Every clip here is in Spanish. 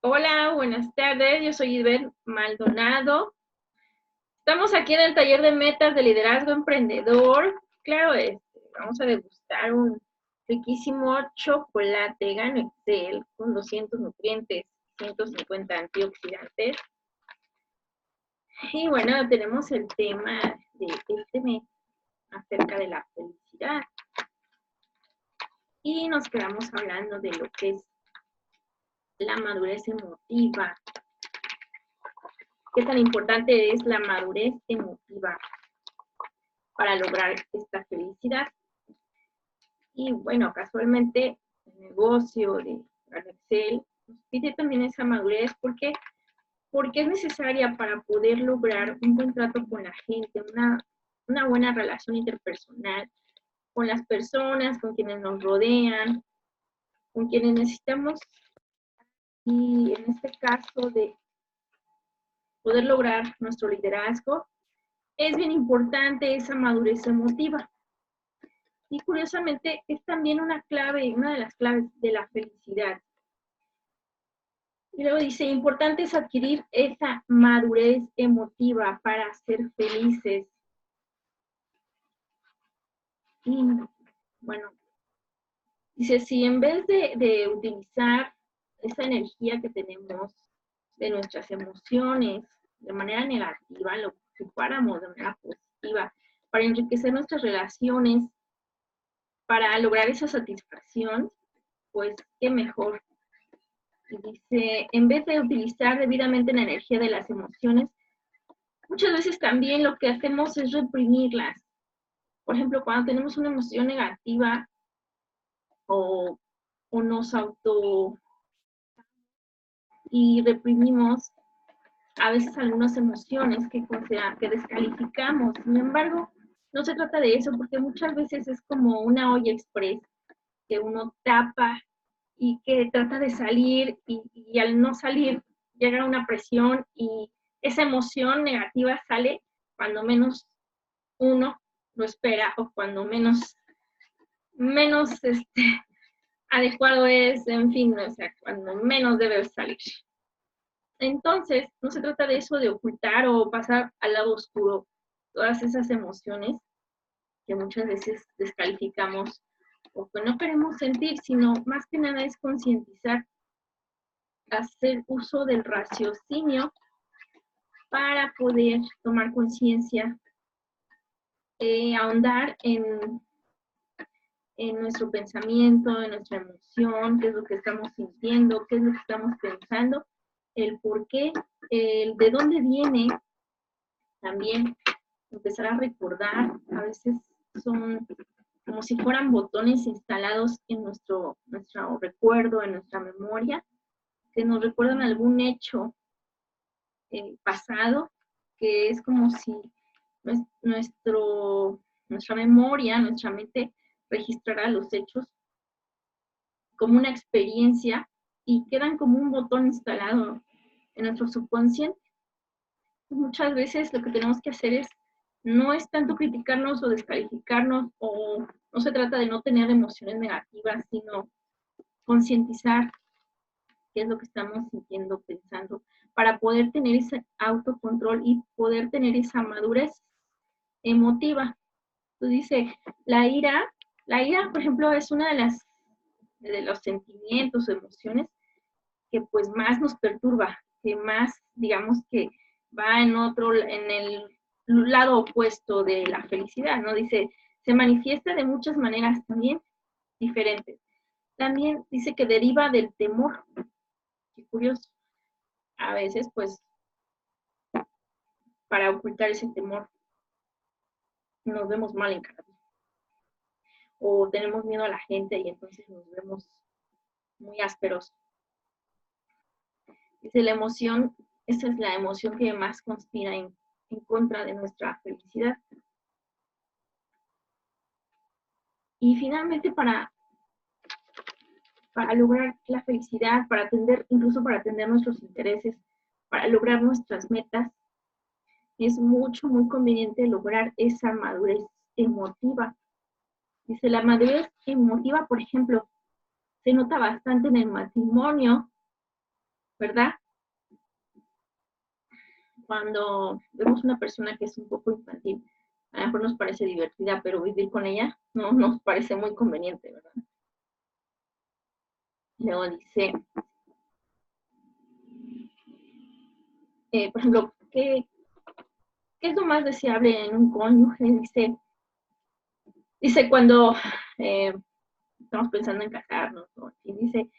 Hola, buenas tardes. Yo soy Isabel Maldonado. Estamos aquí en el taller de metas de liderazgo emprendedor. Claro, vamos a degustar un riquísimo chocolate Gano Excel con 200 nutrientes, 150 antioxidantes. Y bueno, tenemos el tema de este mes acerca de la felicidad. Y nos quedamos hablando de lo que es la madurez emotiva. ¿Qué tan importante es la madurez emotiva para lograr esta felicidad? Y bueno, casualmente el negocio de Gano Excel nos pide también esa madurez porque es necesaria para poder lograr un buen trato con la gente, una buena relación interpersonal con las personas, con quienes nos rodean, con quienes necesitamos, y en este caso de poder lograr nuestro liderazgo, es bien importante esa madurez emotiva. Y curiosamente es también una de las claves de la felicidad. Y luego dice, importante es adquirir esa madurez emotiva para ser felices. Y bueno, dice, si en vez de utilizar esa energía que tenemos de nuestras emociones de manera negativa, lo ocupáramos de manera positiva para enriquecer nuestras relaciones, para lograr esa satisfacción, pues qué mejor. Y dice, en vez de utilizar debidamente la energía de las emociones, muchas veces también lo que hacemos es reprimirlas. Por ejemplo, cuando tenemos una emoción negativa o nos auto y reprimimos a veces algunas emociones que descalificamos. Sin embargo, no se trata de eso, porque muchas veces es como una olla express que uno tapa y que trata de salir y al no salir llega una presión y esa emoción negativa sale cuando menos uno lo espera o cuando menos adecuado es, en fin, o sea, cuando menos debe salir. Entonces, no se trata de eso de ocultar o pasar al lado oscuro todas esas emociones que muchas veces descalificamos o que no queremos sentir, sino más que nada es concientizar, hacer uso del raciocinio para poder tomar conciencia, ahondar en nuestro pensamiento, en nuestra emoción, qué es lo que estamos sintiendo, qué es lo que estamos pensando, el por qué, el de dónde viene, también empezar a recordar, a veces son como si fueran botones instalados en nuestro recuerdo, en nuestra memoria, que nos recuerdan algún hecho pasado, que es como si nuestra memoria, nuestra mente registrara los hechos como una experiencia y quedan como un botón instalado en nuestro subconsciente. Muchas veces lo que tenemos que hacer no es tanto criticarnos o descalificarnos, o no se trata de no tener emociones negativas, sino concientizar qué es lo que estamos sintiendo, pensando, para poder tener ese autocontrol y poder tener esa madurez emotiva. Tú dices, la ira, por ejemplo, es una de los sentimientos o emociones que pues más nos perturba, que más, digamos que va en el lado opuesto de la felicidad, ¿no? Dice, se manifiesta de muchas maneras también diferentes. También dice que deriva del temor. Qué curioso. A veces, pues, para ocultar ese temor, nos vemos mal encarados. O tenemos miedo a la gente y entonces nos vemos muy ásperos. Dice, la emoción, esa es la emoción que más conspira en contra de nuestra felicidad. Y finalmente, para lograr la felicidad, incluso para atender nuestros intereses, para lograr nuestras metas, es muy conveniente lograr esa madurez emotiva. Dice, la madurez emotiva, por ejemplo, se nota bastante en el matrimonio, ¿verdad? Cuando vemos una persona que es un poco infantil, a lo mejor nos parece divertida, pero vivir con ella no nos parece muy conveniente, ¿verdad? Luego dice, por ejemplo, ¿qué es lo más deseable en un cónyuge? Dice cuando estamos pensando en casarnos, ¿no? Y dice,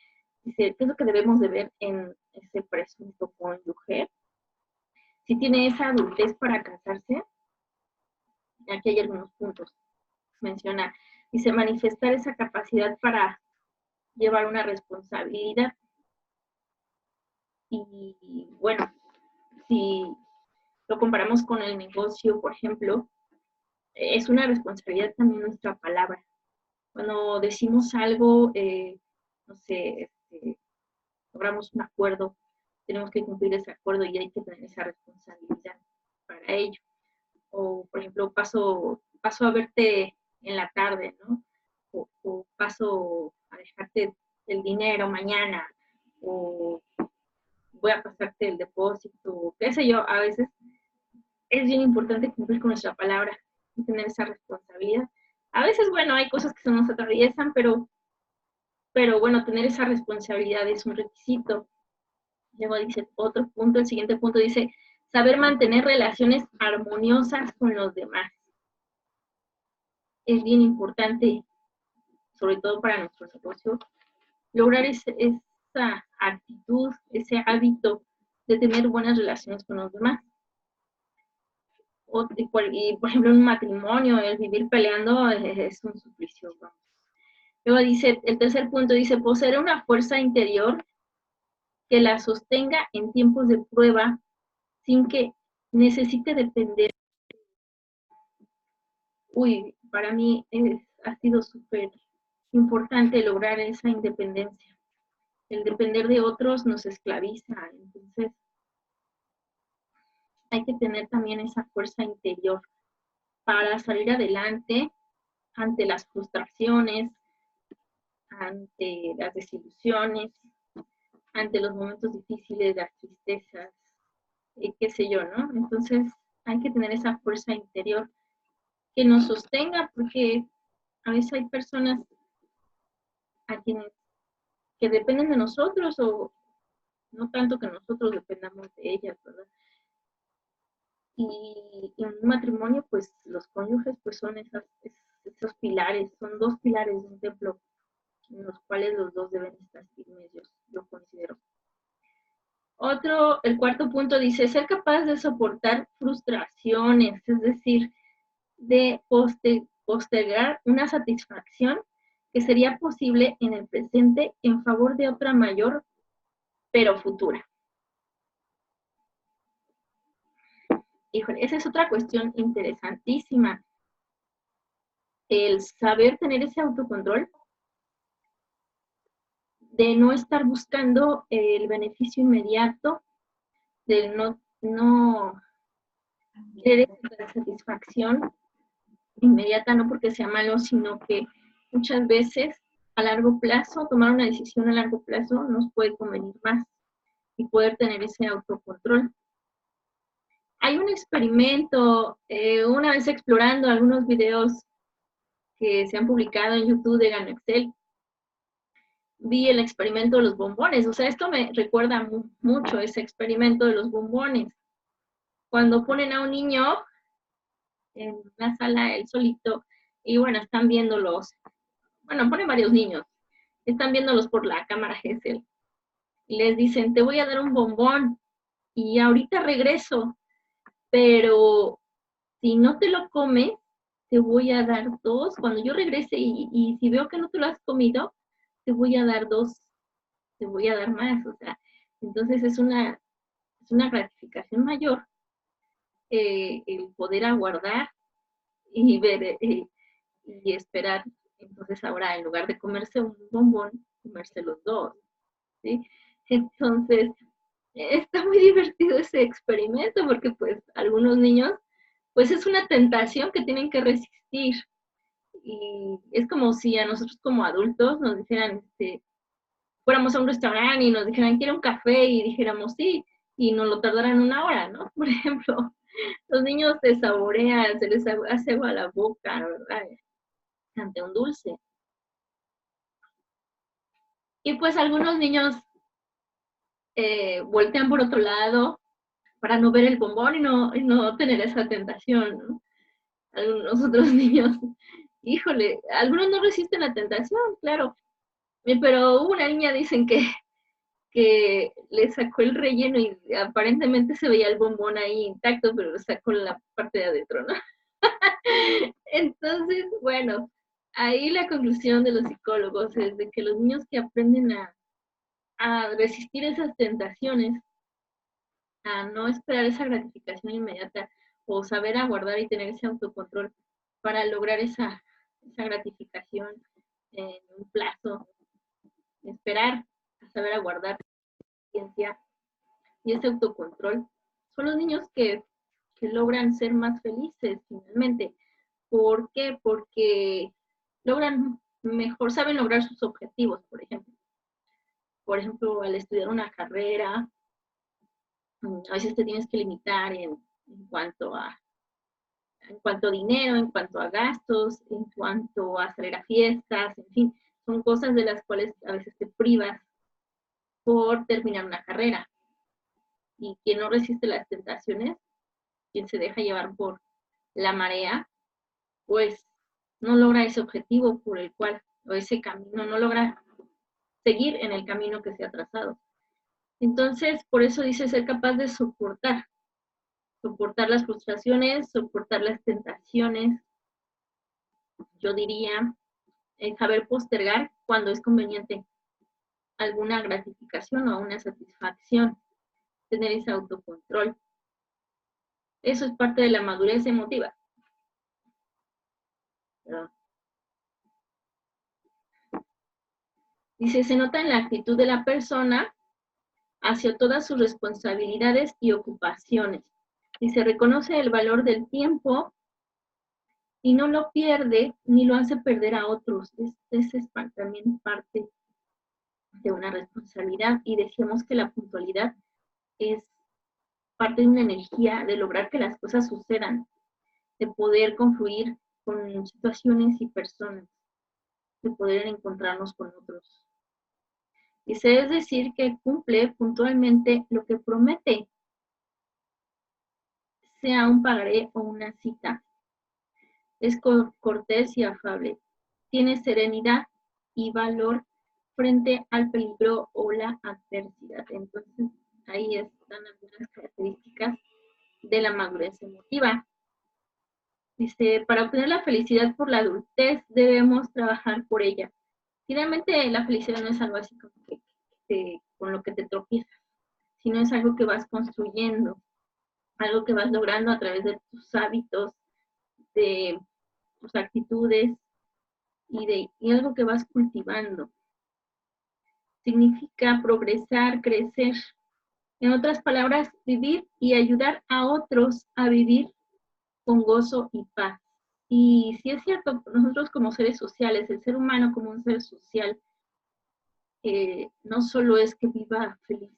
¿qué es lo que debemos de ver en ese presunto cónyuge? Si tiene esa adultez para casarse, aquí hay algunos puntos. Menciona, dice, manifestar esa capacidad para llevar una responsabilidad. Y bueno, si lo comparamos con el negocio, por ejemplo, es una responsabilidad también nuestra palabra. Cuando decimos algo, no sé, logramos un acuerdo, tenemos que cumplir ese acuerdo y hay que tener esa responsabilidad para ello. O, por ejemplo, paso a verte en la tarde, ¿no? O paso a dejarte el dinero mañana, o voy a pasarte el depósito, qué sé yo, a veces es bien importante cumplir con nuestra palabra y tener esa responsabilidad. A veces, bueno, hay cosas que se nos atraviesan, pero bueno, tener esa responsabilidad es un requisito. Luego dice otro punto, el siguiente punto dice, saber mantener relaciones armoniosas con los demás. Es bien importante, sobre todo para nuestros negocios, lograr esa actitud, ese hábito de tener buenas relaciones con los demás. Y por ejemplo, en un matrimonio, el vivir peleando es un suplicio. Vamos. Luego dice, el tercer punto dice, poseer una fuerza interior que la sostenga en tiempos de prueba sin que necesite depender. Uy, para mí ha sido súper importante lograr esa independencia. El depender de otros nos esclaviza, entonces hay que tener también esa fuerza interior para salir adelante ante las frustraciones, ante las desilusiones, ante los momentos difíciles, las tristezas, qué sé yo, ¿no? Entonces hay que tener esa fuerza interior que nos sostenga, porque a veces hay personas a quienes que dependen de nosotros o no tanto que nosotros dependamos de ellas, ¿verdad? Y en un matrimonio, pues los cónyuges pues son esos pilares, son dos pilares de un templo en los cuales los dos deben estar firmes, yo considero. El cuarto punto dice, ser capaz de soportar frustraciones, es decir, de postergar una satisfacción que sería posible en el presente en favor de otra mayor, pero futura. Híjole, esa es otra cuestión interesantísima. El saber tener ese autocontrol de no estar buscando el beneficio inmediato, de no querer esa satisfacción inmediata, no porque sea malo, sino que muchas veces a largo plazo, tomar una decisión a largo plazo nos puede convenir más y poder tener ese autocontrol. Hay un experimento, una vez explorando algunos videos que se han publicado en YouTube de Gano Excel, vi el experimento de los bombones. O sea, esto me recuerda mucho ese experimento de los bombones. Cuando ponen a un niño en la sala, él solito, y bueno, están viéndolos, bueno, ponen varios niños, están viéndolos por la cámara Gesell, y les dicen, te voy a dar un bombón, y ahorita regreso, pero si no te lo comes, te voy a dar dos, cuando yo regrese, y si veo que no te lo has comido, te voy a dar dos, te voy a dar más, o sea, entonces es una gratificación mayor el poder aguardar y ver y esperar. Entonces ahora en lugar de comerse un bombón, comerse los dos, ¿sí? Entonces está muy divertido ese experimento porque pues algunos niños, pues es una tentación que tienen que resistir. Y es como si a nosotros como adultos nos dijeran, fuéramos a un restaurante y nos dijeran, ¿quiere un café? Y dijéramos sí, y nos lo tardaran 1 hora, ¿no? Por ejemplo, los niños se saborean, se les hace agua a la boca, ¿verdad? Ante un dulce. Y pues algunos niños voltean por otro lado para no ver el bombón y no tener esa tentación, ¿no? Algunos otros niños, híjole, algunos no resisten la tentación, claro, pero hubo una niña, dicen que le sacó el relleno y aparentemente se veía el bombón ahí intacto, pero lo sacó la parte de adentro, ¿no? Entonces, bueno, ahí la conclusión de los psicólogos es de que los niños que aprenden a resistir esas tentaciones, a no esperar esa gratificación inmediata o saber aguardar y tener ese autocontrol para lograr esa gratificación en un plazo, esperar, a saber aguardar paciencia y ese autocontrol, son los niños que logran ser más felices finalmente. ¿Por qué? Porque logran mejor, saben lograr sus objetivos, por ejemplo. Por ejemplo, al estudiar una carrera, a veces te tienes que limitar en cuanto a dinero, en cuanto a gastos, en cuanto a salir a fiestas, en fin, son cosas de las cuales a veces te privas por terminar una carrera. Y quien no resiste las tentaciones, quien se deja llevar por la marea, pues no logra ese objetivo por el cual, o ese camino, no logra seguir en el camino que se ha trazado. Entonces, por eso dice ser capaz de soportar las frustraciones, soportar las tentaciones, yo diría, saber postergar cuando es conveniente alguna gratificación o una satisfacción, tener ese autocontrol. Eso es parte de la madurez emotiva. ¿Verdad? Dice, se nota en la actitud de la persona hacia todas sus responsabilidades y ocupaciones. Dice, reconoce el valor del tiempo y no lo pierde ni lo hace perder a otros. Ese es también parte de una responsabilidad. Y decíamos que la puntualidad es parte de una energía de lograr que las cosas sucedan, de poder confluir con situaciones y personas, de poder encontrarnos con otros. Dice, es decir, que cumple puntualmente lo que promete, sea un pagaré o una cita. Es cortés y afable. Tiene serenidad y valor frente al peligro o la adversidad. Entonces, ahí están algunas características de la madurez emotiva. Dice, para obtener la felicidad por la adultez debemos trabajar por ella. Finalmente, la felicidad no es algo así como que con lo que te tropiezas, sino es algo que vas construyendo, algo que vas logrando a través de tus hábitos, de tus actitudes y algo que vas cultivando. Significa progresar, crecer. En otras palabras, vivir y ayudar a otros a vivir con gozo y paz. Y si es cierto, nosotros como seres sociales, el ser humano como un ser social, no solo es que viva feliz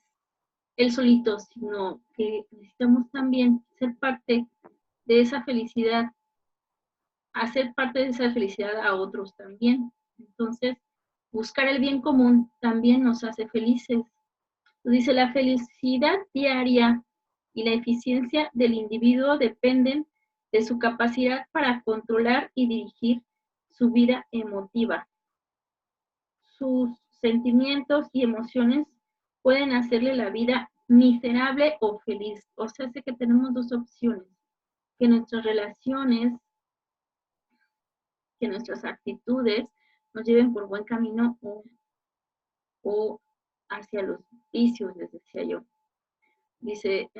él solito, sino que necesitamos también ser parte de esa felicidad, hacer parte de esa felicidad a otros también. Entonces, buscar el bien común también nos hace felices. Dice, la felicidad diaria y la eficiencia del individuo dependen de su capacidad para controlar y dirigir su vida emotiva. Sus sentimientos y emociones pueden hacerle la vida miserable o feliz. O sea, sé que tenemos dos opciones, que nuestras relaciones, que nuestras actitudes nos lleven por buen camino o hacia los vicios, les decía yo. Dice,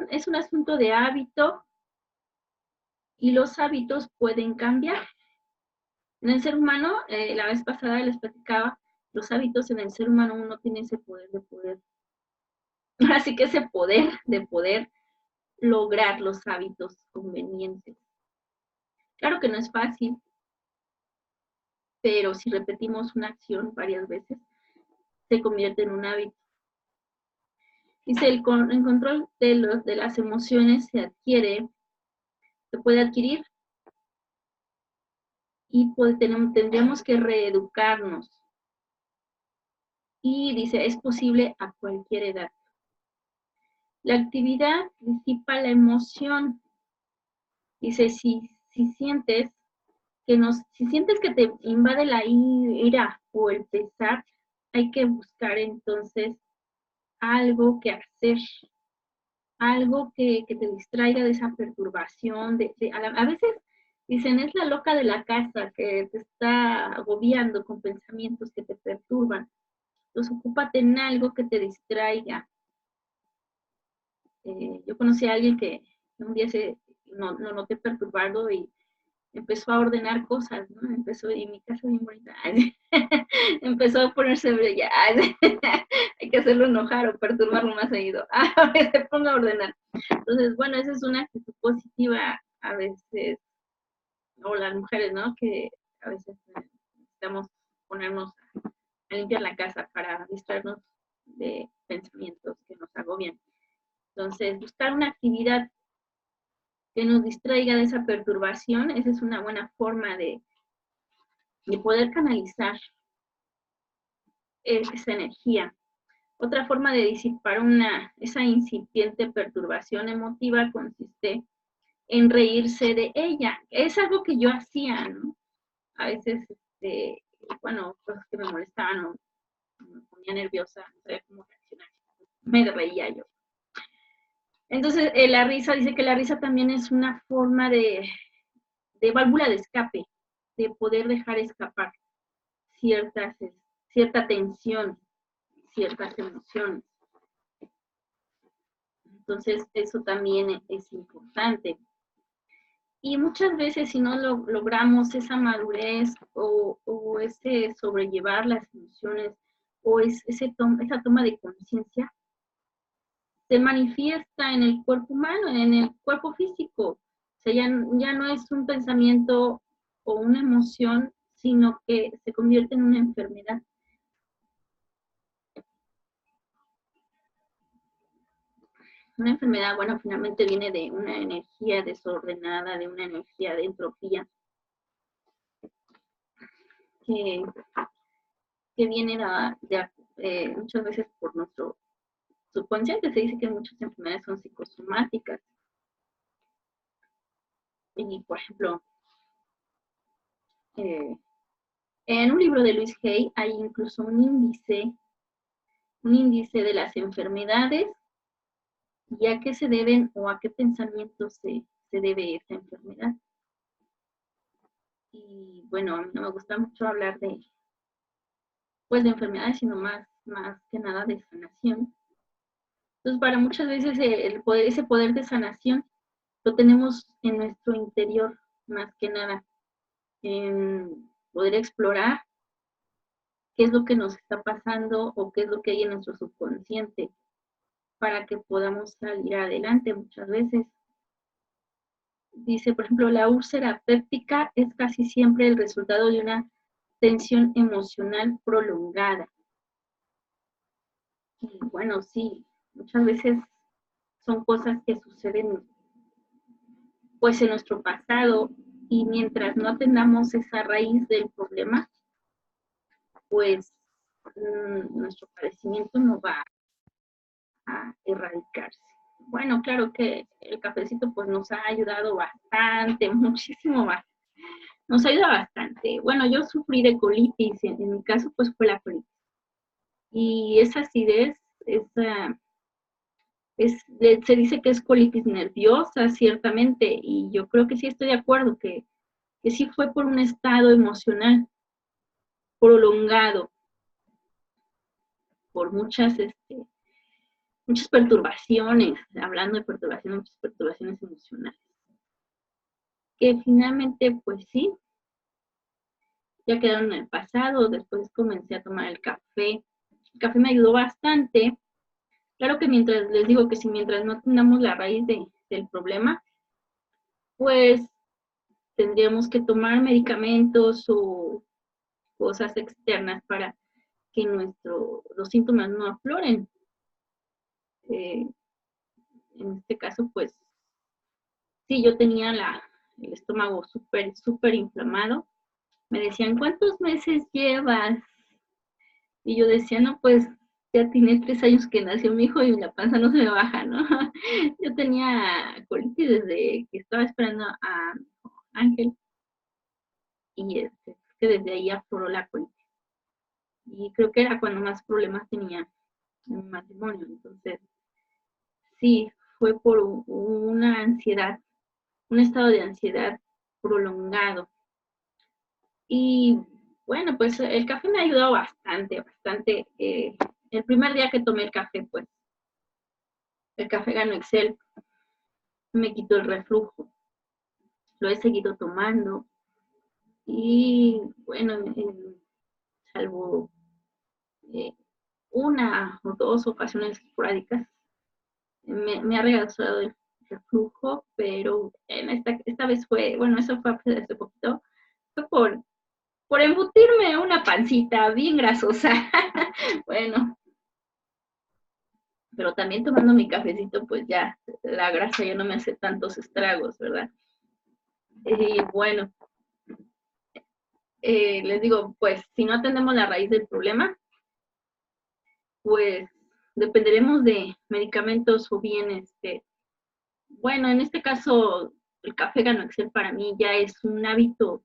es un asunto de hábito y los hábitos pueden cambiar. En el ser humano, la vez pasada les platicaba, los hábitos en el ser humano uno tiene ese poder de poder, así que ese poder de poder lograr los hábitos convenientes. Claro que no es fácil, pero si repetimos una acción varias veces, se convierte en un hábito. Dice, el control de las emociones se puede adquirir y tendríamos que reeducarnos. Y dice, es posible a cualquier edad. La actividad disipa la emoción. Dice, si sientes que te invade la ira o el pesar, hay que buscar entonces algo que hacer, algo que te distraiga de esa perturbación. A veces dicen, es la loca de la casa que te está agobiando con pensamientos que te perturban. Entonces, ocúpate en algo que te distraiga. Yo conocí a alguien que un día no noté perturbado y empezó a ordenar cosas, ¿no? Y mi casa bien bonita. Empezó a ponerse brilla. Hay que hacerlo enojar o perturbarlo más seguido. Se ponga a ordenar. Entonces, bueno, esa es una actitud positiva a veces, o las mujeres, ¿no? Que a veces necesitamos ponernos a limpiar la casa para distraernos de pensamientos que nos agobian. Entonces, buscar una actividad que nos distraiga de esa perturbación, esa es una buena forma de poder canalizar esa energía. Otra forma de disipar esa incipiente perturbación emotiva consiste en reírse de ella. Es algo que yo hacía, ¿no? A veces, bueno, cosas que me molestaban o me ponía nerviosa, no sabía cómo reaccionar. Me reía yo. Entonces, la risa, dice que la risa también es una forma de válvula de escape, de poder dejar escapar cierta tensión, ciertas emociones. Entonces, eso también es importante. Y muchas veces, si no logramos esa madurez o ese sobrellevar las emociones o esa toma de conciencia, se manifiesta en el cuerpo humano, en el cuerpo físico. O sea, ya no es un pensamiento o una emoción, sino que se convierte en una enfermedad. Una enfermedad, bueno, finalmente viene de una energía desordenada, de una energía de entropía, que viene muchas veces por nuestro subconsciente. Se dice que muchas enfermedades son psicosomáticas. Y, por ejemplo, en un libro de Louise Hay hay incluso un índice de las enfermedades y a qué se deben o a qué pensamientos se debe esa enfermedad. Y bueno, a mí no me gusta mucho hablar de enfermedades, sino más que nada de sanación. Entonces, para muchas veces ese poder de sanación lo tenemos en nuestro interior, más que nada, en poder explorar qué es lo que nos está pasando o qué es lo que hay en nuestro subconsciente para que podamos salir adelante muchas veces. Dice, por ejemplo, la úlcera péptica es casi siempre el resultado de una tensión emocional prolongada. Y bueno, sí, muchas veces son cosas que suceden pues en nuestro pasado, y mientras no atendamos esa raíz del problema, pues nuestro padecimiento no va a erradicarse. Bueno, claro que el cafecito pues nos ha ayudado bastante, muchísimo más. Nos ayuda bastante. Bueno, yo sufrí de colitis, en mi caso pues fue la colitis. Y esa acidez, se dice que es colitis nerviosa, ciertamente, y yo creo que sí estoy de acuerdo que sí fue por un estado emocional prolongado, por muchas perturbaciones, hablando de perturbaciones, muchas perturbaciones emocionales, que finalmente, pues sí, ya quedaron en el pasado. Después comencé a tomar el café. El café me ayudó bastante. Claro que les digo que mientras no tengamos la raíz del problema, pues tendríamos que tomar medicamentos o cosas externas para que los síntomas no afloren. En este caso, pues, sí, yo tenía el estómago súper inflamado. Me decían, ¿cuántos meses llevas? Y yo decía, no, pues, ya tiene 3 años que nació mi hijo y la panza no se me baja, ¿no? Yo tenía colitis desde que estaba esperando a Ángel y que desde ahí afloró la colitis. Y creo que era cuando más problemas tenía en mi matrimonio. Entonces, sí, fue por una ansiedad, un estado de ansiedad prolongado. Y bueno, pues el café me ha ayudado bastante. El primer día que tomé el café, pues, el café Gano Excel me quitó el reflujo. Lo he seguido tomando. Y bueno, salvo una o dos ocasiones esporádicas, me ha regresado el reflujo, pero esta vez fue, bueno, eso fue hace poquito, fue por embutirme una pancita bien grasosa. Bueno, pero también tomando mi cafecito, pues ya la grasa ya no me hace tantos estragos, ¿verdad? Y bueno, les digo, pues si no atendemos la raíz del problema, pues dependeremos de medicamentos o bien, bueno, en este caso, el café Gano Excel para mí ya es un hábito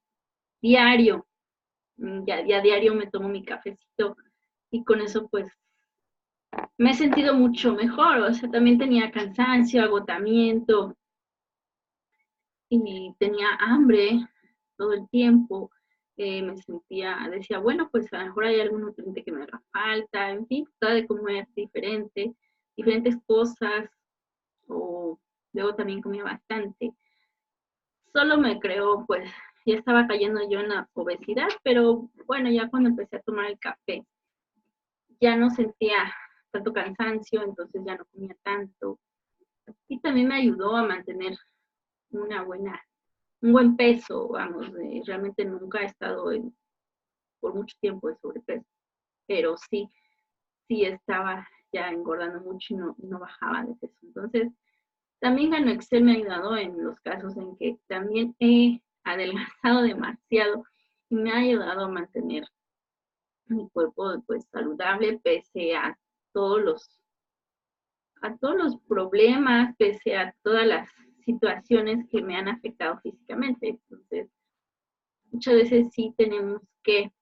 diario. Ya diario me tomo mi cafecito y con eso pues me he sentido mucho mejor. O sea, también tenía cansancio, agotamiento y tenía hambre todo el tiempo. Decía, bueno, pues a lo mejor hay algún nutriente que me haga falta, en fin, trataba de comer diferentes cosas, o luego también comía bastante. Solo me creó, pues, ya estaba cayendo yo en la obesidad, pero bueno, ya cuando empecé a tomar el café, ya no sentía tanto cansancio, entonces ya no comía tanto. Y también me ayudó a mantener un buen peso, vamos, realmente nunca he estado por mucho tiempo de sobrepeso, pero sí estaba ya engordando mucho y no bajaba de peso. Entonces, también Gano Excel me ha ayudado en los casos en que también he adelgazado demasiado y me ha ayudado a mantener mi cuerpo pues saludable pese todos a todos los problemas, pese a todas las situaciones que me han afectado físicamente. Entonces, muchas veces sí tenemos que,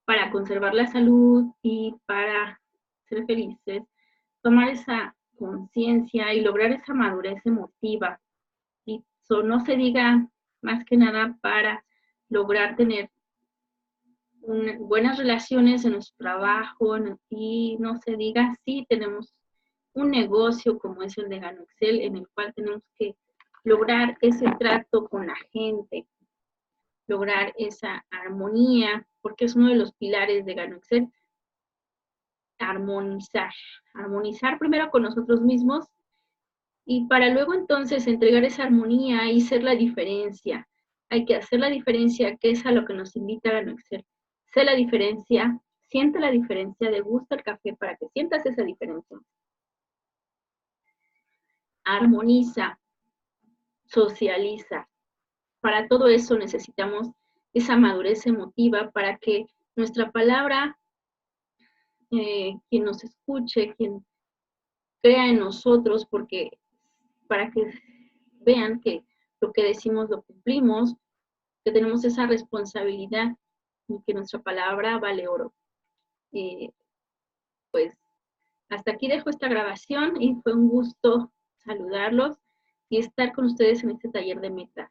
para conservar la salud y para ser felices, tomar esa conciencia y lograr esa madurez emotiva. Y eso no se diga más que nada para lograr tener buenas relaciones en nuestro trabajo y no se diga si tenemos un negocio como es el de Gano Excel, en el cual tenemos que lograr ese trato con la gente, lograr esa armonía, porque es uno de los pilares de Gano Excel, armonizar primero con nosotros mismos y para luego entonces entregar esa armonía y ser la diferencia. Hay que hacer la diferencia, que es a lo que nos invita Gano Excel. Sé la diferencia, siente la diferencia, degusta el café para que sientas esa diferencia. Armoniza, socializa. Para todo eso necesitamos esa madurez emotiva para que nuestra palabra, quien nos escuche, quien crea en nosotros, porque para que vean que lo que decimos lo cumplimos, que tenemos esa responsabilidad y que nuestra palabra vale oro. Pues hasta aquí dejo esta grabación y fue un gusto saludarlos y estar con ustedes en este taller de metas.